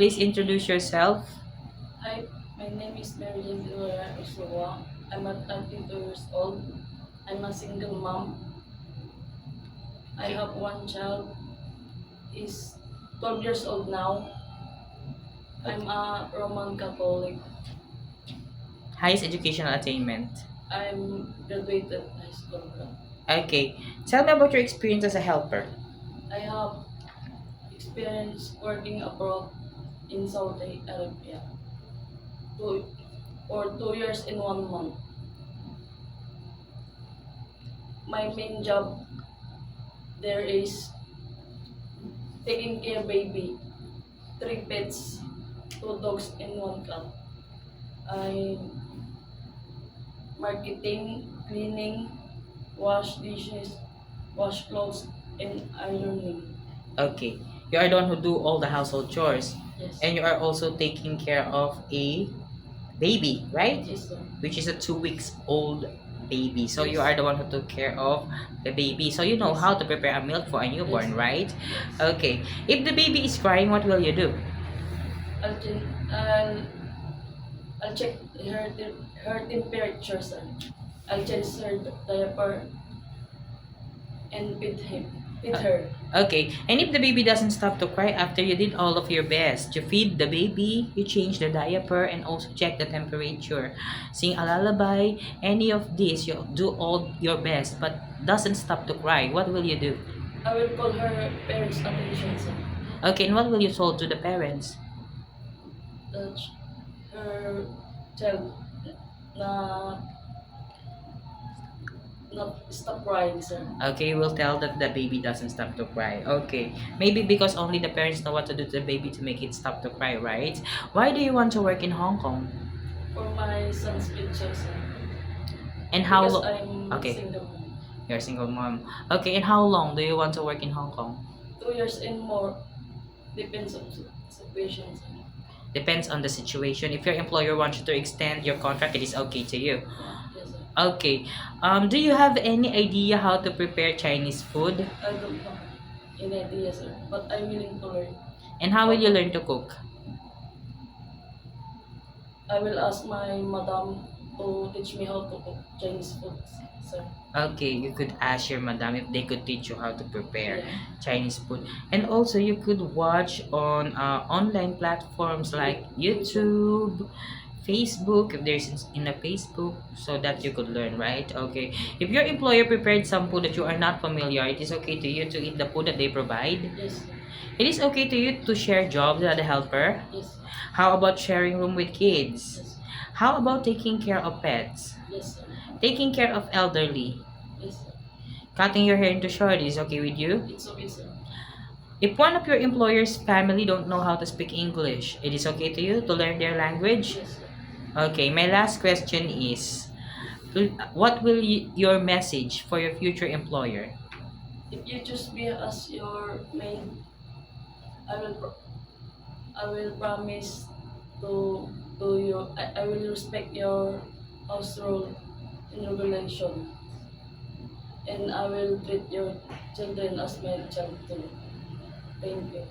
Please introduce yourself. Hi, my name is Mary Jane Villara Ursula. I'm at 32 years old. I'm a single mom. I Okay. have one child. He's 12 years old now. I'm Okay. a Roman Catholic. Highest educational attainment. I'm graduated high school. Okay. Tell me about your experience as a helper. I have experience working abroad in Saudi Arabia two, for 2 years in 1 month. My main job there is taking care baby, three pets, two dogs and one cat. I marketing, cleaning, wash dishes, wash clothes, and ironing. Okay. You are the one who do all the household chores. Yes. And you are also taking care of a baby, right? Yes, sir. Which is a 2 weeks old baby. So you Yes. are the one who took care of the baby. So you know Yes. how to prepare a milk for a Yes. newborn, right? Yes. Okay. If the baby is crying, what will you do? I'll, chin- I'll, I'll check her temperature, sir. I'll change her diaper and feed her. Okay. And if the baby doesn't stop to cry after you did all of your best, you feed the baby, you change the diaper, and also check the temperature, sing a lullaby, any of this, you do all your best, but doesn't stop to cry, what will you do? I will call her parents' attention, sir. Okay, and what will you tell to the parents? That her child na not stop crying, sir. Okay, we'll tell that the baby doesn't stop to cry. Okay, maybe because only the parents know what to do to the baby to make it stop to cry, right? Why do you want to work in Hong Kong? For my son's future, sir. And how Because long? I'm Okay, single mom. you're a single mom. Okay, and how long do you want to work in Hong Kong? 2 years and more. Depends on situation, sir. Depends on the situation. If your employer wants you to extend your contract, it is okay to you. Yes, sir. Okay. Do you have any idea how to prepare Chinese food? I don't have any idea, sir. But I'm willing to learn. And how will you learn to cook? I will ask my madam to teach me how to cook Chinese food, sir. Okay, you could ask your madam if they could teach you how to prepare Yeah. Chinese food. And also, you could watch on online platforms like YouTube, Facebook, if there's in a Facebook, so that you could learn, right? Okay. If your employer prepared some food that you are not familiar, it is okay to you to eat the food that they provide. Yes, sir. It is okay to you to share jobs as a helper. Yes, sir. How about sharing room with kids? Yes, sir. How about taking care of pets? Yes, sir. Taking care of elderly? Yes, sir. Cutting your hair into short is okay with you? It's okay, sir. If one of your employer's family don't know how to speak English, it is okay to you to learn their language? Yes, sir. Okay, my last question is, what will your message for your future employer? If you choose me as your maid, I will I will promise to you I will respect your house rule and regulation, and I will treat your children as my child too. Thank you.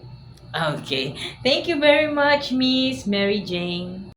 Okay, thank you very much, Miss Mary Jane.